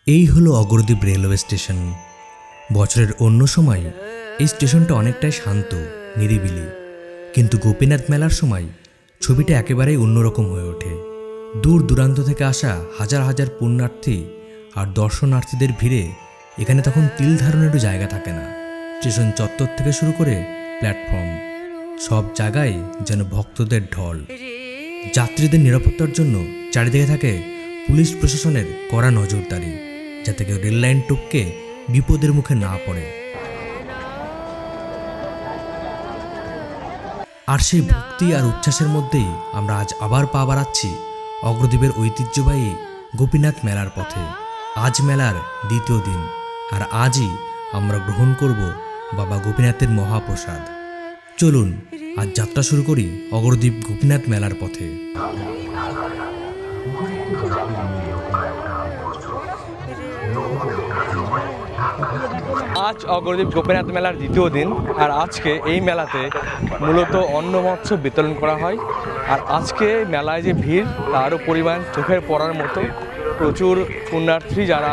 এই হলো Agradwip railway station. বছরের অন্য সময় এই স্টেশনটা অনেকটাই শান্ত নিরিবিলি, কিন্তু গোপীনাথ মেলার সময় ছবিটা একেবারেই অন্যরকম হয়ে ওঠে। দূর দূরান্ত থেকে আসা হাজার হাজার পুণ্যার্থী আর দর্শনার্থীদের ভিড়ে এখানে তখন তিল ধারণেরও জায়গা থাকে না। স্টেশন চত্বর থেকে শুরু করে প্ল্যাটফর্ম, সব জায়গায় যেন ভক্তদের ঢল। যাত্রীদের নিরাপত্তার জন্য চারিদিকে থাকে পুলিশ প্রশাসনের কড়া নজরদারি, যাতে কেউ রেল লাইন টপকে বিপদের মুখে না পড়ে। আর সেই ভক্তি আর উচ্ছ্বাসের মধ্যেই আমরা আজ আবার পা বাড়াচ্ছি অগ্রদ্বীপের ঐতিহ্যবাহী গোপীনাথ মেলার পথে। আজ মেলার দ্বিতীয় দিন, আর আজই আমরা গ্রহণ করব বাবা গোপীনাথের মহাপ্রসাদ। চলুন আজ যাত্রা শুরু করি অগ্রদ্বীপ গোপীনাথ মেলার পথে। আজ অগ্রদ্বীপ গোপীনাথ মেলার দ্বিতীয় দিন, আর আজকে এই মেলাতে মূলত অন্ন মৎস্য বিতরণ করা হয়। আর আজকে মেলায় যে ভিড়, তারও পরিমাণ চোখের পড়ার মতো। প্রচুর পুণ্যার্থী যারা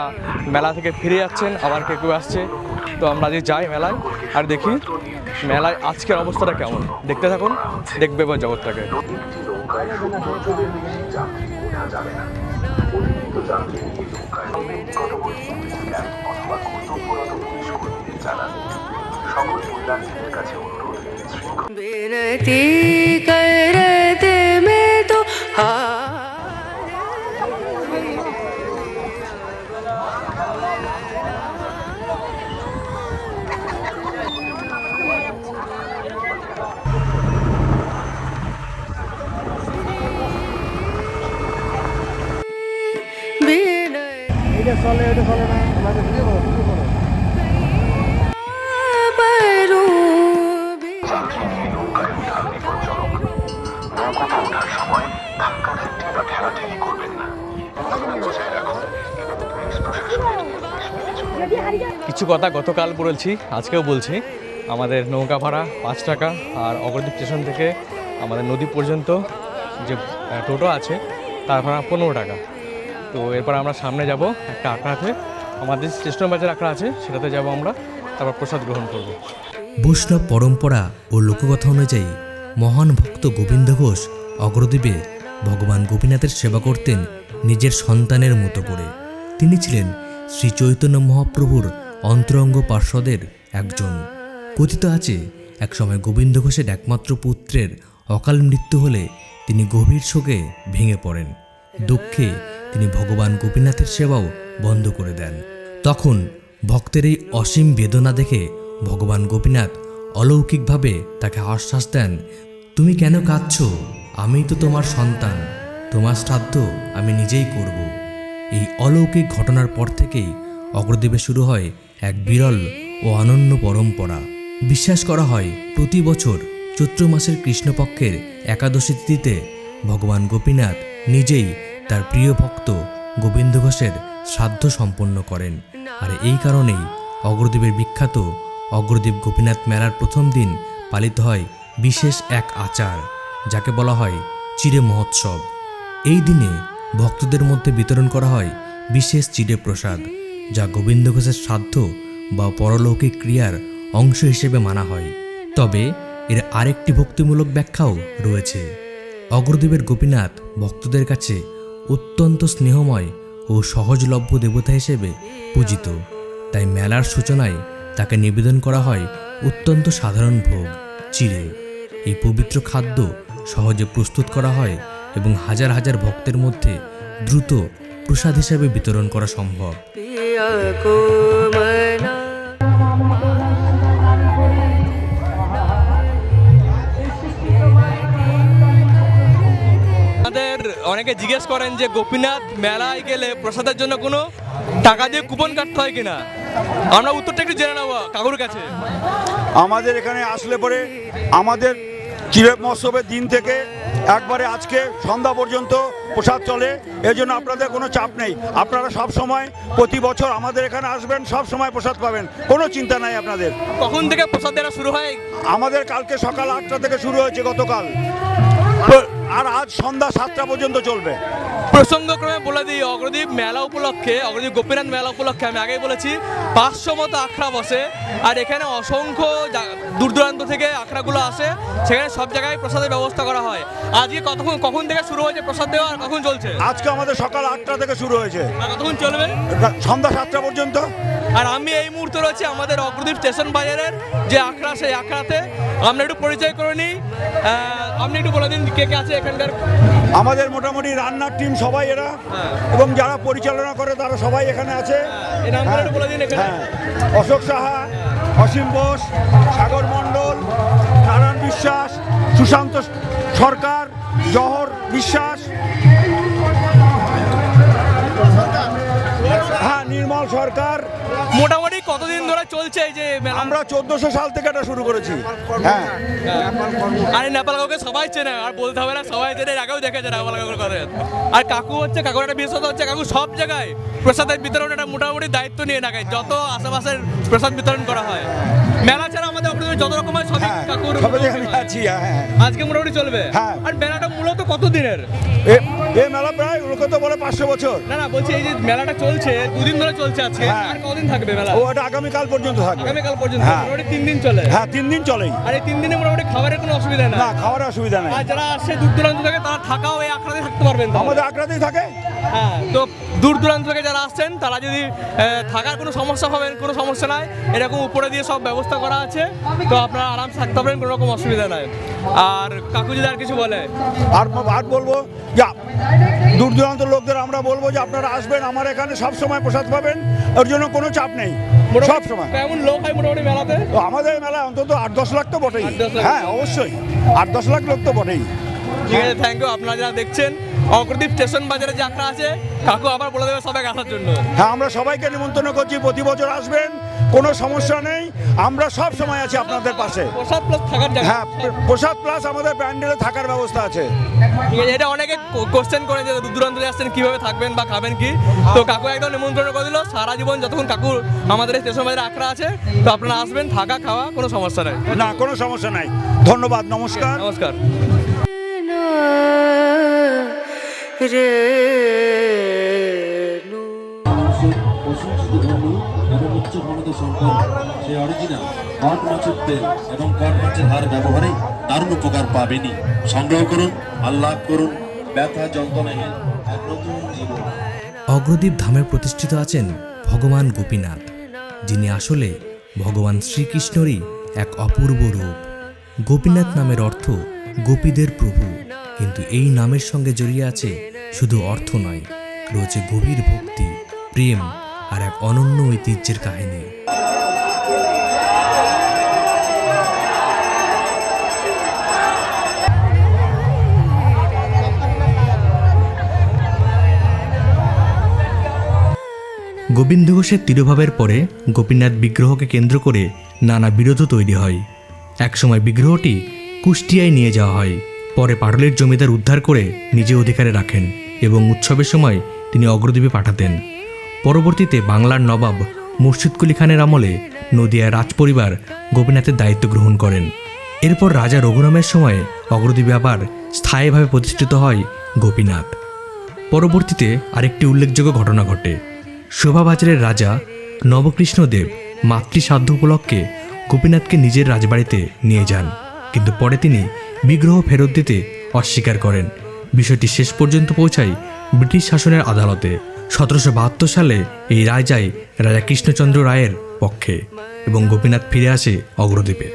মেলা থেকে ফিরে যাচ্ছেন, আবার কেউ আসছে। তো আমরা যে যাই মেলায় আর দেখি মেলায় আজকের অবস্থাটা কেমন। দেখতে থাকুন, দেখবে এবার জগৎটাকে। বিনতি করতে মে তো কিছু কথা গতকাল বলেছি, আজকেও বলছি। আমাদের নৌকা ভাড়া 5 টাকা, আর অগ্রদ্বীপ স্টেশন থেকে আমাদের নদী পর্যন্ত যে টোটো আছে তার ভাড়া 15 টাকা। তো এরপর আমরা সামনে যাব একটা আখড়াতে, আমাদের স্টেশন বাজার আখড়া আছে, সেটাতে যাব আমরা, তারপর প্রসাদ গ্রহণ করব। বৈষ্ণব পরম্পরা ও লোককথা অনুযায়ী মহান ভক্ত গোবিন্দ ঘোষ অগ্রদ্বীপে ভগবান গোপীনাথের সেবা করতেন নিজের সন্তানের মতো করে। তিনি ছিলেন শ্রী চৈতন্য মহাপ্রভুর অন্তরঙ্গ পার্ষদের একজন। কথিত আছে, একসময় গোবিন্দ ঘোষের একমাত্র পুত্রের অকাল মৃত্যু হলে তিনি গভীর শোকে ভেঙে পড়েন। দুঃখে তিনি ভগবান গোপীনাথের সেবাও বন্ধ করে দেন। তখন ভক্তের এই অসীম বেদনা দেখে ভগবান গোপীনাথ অলৌকিকভাবে তাকে আশ্বাস দেন, তুমি কেন কাঁদছ? আমি তো তোমার সন্তান, তোমার শ্রাদ্ধ আমি নিজেই করব। এই অলৌকিক ঘটনার পর থেকেই অগ্রদ্বীপে শুরু হয় এক বিরল ও অনন্য পরম্পরা। বিশ্বাস করা হয় প্রতি বছর চৈত্র মাসের কৃষ্ণপক্ষের একাদশী তিথিতে ভগবান গোপীনাথ নিজেই তার প্রিয় ভক্ত গোবিন্দ ঘোষের শ্রাদ্ধ সম্পন্ন করেন। আর এই কারণেই অগ্রদ্বীপের বিখ্যাত অগ্রদ্বীপ গোপীনাথ মেলার প্রথম দিন পালিত হয় বিশেষ এক আচার, যাকে বলা হয় চিড়ে মহোৎসব। এই দিনে ভক্তদের মধ্যে বিতরণ করা হয় বিশেষ চিড়ে প্রসাদ, যা গোবিন্দ ঘোষের শ্রাদ্ধ বা পরলৌকিক ক্রিয়ার অংশ হিসেবে মানা হয়। তবে এর আরেকটি ভক্তিমূলক ব্যাখ্যাও রয়েছে। অগ্রদ্বীপের গোপীনাথ ভক্তদের কাছে অত্যন্ত স্নেহময় ও সহজলভ্য দেবতা হিসেবে পূজিত, তাই মেলার সূচনায় তাকে নিবেদন করা হয় অত্যন্ত সাধারণ ভোগ চিড়ে। এই পবিত্র খাদ্য সহজে প্রস্তুত করা হয় এবং হাজার হাজার ভক্তের মধ্যে দ্রুত প্রসাদ হিসাবে বিতরণ করা সম্ভব। আমাদের অনেকে জিজ্ঞেস করেন যে গোপীনাথ মেলায় গেলে প্রসাদের জন্য কোনো টাকা দিয়ে কুপন কাটতে হয় কিনা। আমরা উত্তরটা একটু জেনে নেবো কাকুর কাছে। আমাদের এখানে আসলে পরে আমাদের চিড়ে মহোৎসবের দিন থেকে একবারে আজকে সন্ধ্যা পর্যন্ত প্রসাদ চলে, এজন্য আপনাদের কোনো চাপ নেই। আপনারা সব সময় প্রতি বছর আমাদের এখানে আসবেন, সব সময় প্রসাদ পাবেন, কোনো চিন্তা নাই আপনাদের। কখন থেকে প্রসাদ দেওয়া শুরু হয়? আমাদের কালকে সকাল 8টা থেকে শুরু হয়েছে গতকাল, আর আজ সন্ধ্যা 7টা পর্যন্ত চলবে। প্রসঙ্গক্রমে বলে দিই, অগ্রদ্বীপ মেলা উপলক্ষে, অগ্রদ্বীপ গোপীনাথ মেলা উপলক্ষে আমি আগেই বলেছি 500 মতো আখড়া বসে। আর এখানে অসংখ্য দূর দূরান্ত থেকে আখড়াগুলো আসে, সেখানে সব জায়গায় প্রসাদের ব্যবস্থা করা হয়। আজকে কখন থেকে শুরু হয়েছে প্রসাদ দেওয়া আর কখন চলছে? আজকে আমাদের সকাল 8টা থেকে শুরু হয়েছে, আর কতক্ষণ চলবে? সন্ধ্যা 7টা পর্যন্ত। আর আমি এই মুহূর্তে রয়েছে আমাদের অগ্রদ্বীপ স্টেশন বাজারের যে আখড়া, সেই আখড়াতে আমরা একটু পরিচয় করে নিই। আপনি একটু বলে দিন কে কে আছে এখানকার। আমাদের মোটামুটি রান্নার টিম সবাই এরা, এবং যারা পরিচালনা করে তারা সবাই এখানে আছে। এই নামগুলো একটু বলে দিন এখানে। হ্যাঁ, অশোক সাহা, অসীম বোস, সাগর মণ্ডল, নারায়ণ বিশ্বাস, সুশান্ত সরকার, জহর বিশ্বাস, হ্যাঁ নির্মল সরকার। মোটামুটি কতদিন ধরে চলছে এই যে মেলা? আমরা 1400 সাল থেকে এটা শুরু করেছি। হ্যাঁ, আর এই নেপাল কাকুকে সবাই চেনে, আর বলতে হবে না, সবাই চেনে, এর আগেও দেখেছে নেপাল কাকুর করে। আর কাকু হচ্ছে, কাকুর একটা বিশেষত্ব হচ্ছে কাকু সব জায়গায় প্রসাদের বিতরণ একটা মোটামুটি দায়িত্ব নিয়ে নেয়, যত আশেপাশের প্রসাদ বিতরণ করা হয়। মেলা ছাড়া আমাদের অগ্রদ্বীপে যত রকমের সবই হ্যাঁ, কাকুর সবাই আমি আছি। হ্যাঁ, আজকে মোটামুটি চলবে। হ্যাঁ। আর মেলাটা মূলত কত দিনের? এই মেলা প্রায় লোকে তো বলে 500 বছর। না না, বলছি এই যে মেলাটা চলছে, দুদিন ধরে চলছে আজকে, হ্যাঁ। আর কদিন থাকবে মেলা? ও এটা আগামীকাল পর্যন্ত থাকবে। আগামীকাল পর্যন্ত? হ্যাঁ। মোটামুটি 3 দিন চলে। হ্যাঁ, 3 দিন চলেই। আর এই 3 দিনে মোটামুটি খাবারের কোনো অসুবিধা নেই? না, খাওয়ার অসুবিধা নেই। আর যারা আসছে দূর দূরান্ত থেকে, তারা থাকাও এই আখড়াতে থাকতে পারবেন তাহলে? আমাদের আগ্রাতেই থাকে। হ্যাঁ, তো দূর দূরান্ত থেকে যারা আসছেন তারা যদি থাকার কোনো সমস্যা পাবেন, কোনো সমস্যা নাই, এরকম উপরে দিয়ে সব ব্যবস্থা করা আছে, তো আপনারা আরামসে থাকতে পারবেন, কোনো রকম অসুবিধা নাই। আর কাকু যদি আর কিছু বলে? আর বলবো যে দূর দূরান্ত লোকদের আমরা বলবো যে আপনারা আসবেন, আমার এখানে সব সময় প্রসাদ পাবেন, ওর জন্য কোনো চাপ নেই, সব সময়। কেমন লোক হয় মোটামুটি মেলাতে? তো আমাদের মেলায় অন্তত 8-10 লাখ তো বটেই। 8-10 লাখ। হ্যাঁ, অবশ্যই 8-10 লাখ লোক তো বটেই। ঠিক আছে, থ্যাংক ইউ। আপনারা যারা দেখছেন অগ্রদ্বীপ স্টেশন বাজারে যে আখড়া আছে, কাকু আবার বলে দেবে সবাইকে আসার জন্য। হ্যাঁ, আমরা সবাইকে নিমন্ত্রণ করছি, প্রতি বছর আসবেন, কোনো সমস্যা নেই, আমরা সব সময় আছি আপনাদের পাশে। প্রসাদ প্লাস থাকার জায়গা। হ্যাঁ, প্রসাদ প্লাস আমাদের প্যান্ডেলে থাকার ব্যবস্থা আছে। ঠিক আছে, এটা অনেকে কোশ্চেন করে যে দূর দূরান্ত থেকে আসছেন কিভাবে থাকবেন বা খাবেন কি, তো কাকু একদম নিমন্ত্রণ করে দিল সারা জীবন যতক্ষণ কাকুর আমাদের এই স্টেশন বাজারে আখড়া আছে, তো আপনারা আসবেন, থাকা খাওয়া কোনো সমস্যা নেই। না, কোনো সমস্যা নাই। ধন্যবাদ, নমস্কার। নমস্কার। মানুষের প্রশংসিত ধর্ম এবং উচ্চ ক্ষমতা সম্পন্ন সেই অরিজিনাল কট মাছের তেল এবং কট মাছের হাড় ব্যবহারে দারুণ উপকার পাবেনই। সংগ্রহ করুন, আল্লাহ করুন, ব্যথা যন্ত্রণাহীন এক নতুন জীবন। অগ্রদ্বীপ ধামে প্রতিষ্ঠিত আছেন ভগবান গোপীনাথ, যিনি আসলে ভগবান শ্রীকৃষ্ণরই এক অপূর্ব রূপ। গোপীনাথ নামের অর্থ গোপীদের প্রভু, কিন্তু এই নামের সঙ্গে জড়িয়ে আছে শুধু অর্থ নয়, রয়েছে গভীর ভক্তি, প্রেম আর এক অনন্য ঐতিহ্যের কাহিনী। গোবিন্দ ঘোষের তিরোভাবের পরে গোপীনাথ বিগ্রহকে কেন্দ্র করে নানা বিরোধ তৈরি হয়। একসময় বিগ্রহটি কুষ্টিয়ায় নিয়ে যাওয়া হয়, পরে পাটলের জমিদার উদ্ধার করে নিজে অধিকারে রাখেন এবং উৎসবের সময় তিনি অগ্রদ্বীপে পাঠাতেন। পরবর্তীতে বাংলার নবাব মুর্শিদ কুলি খানের আমলে নদিয়ার রাজপরিবার গোপীনাথের দায়িত্ব গ্রহণ করেন। এরপর রাজা রঘুরামের সময়ে অগ্রদ্বীপে আবার স্থায়ীভাবে প্রতিষ্ঠিত হয় গোপীনাথ। পরবর্তীতে আরেকটি উল্লেখযোগ্য ঘটনা ঘটে। শোভাবাজারের রাজা নবকৃষ্ণদেব মাতৃশ্রাদ্ধ উপলক্ষে গোপীনাথকে নিজের রাজবাড়িতে নিয়ে যান, কিন্তু পরে তিনি বিগ্রহ ফেরত দিতে অস্বীকার করেন। বিষয়টি শেষ পর্যন্ত পৌঁছায় ব্রিটিশ শাসনের আদালতে। 1772 সালে এই রায় যায় রাজা কৃষ্ণচন্দ্র রায়ের পক্ষে এবং গোপীনাথ ফিরে আসে অগ্রদ্বীপে।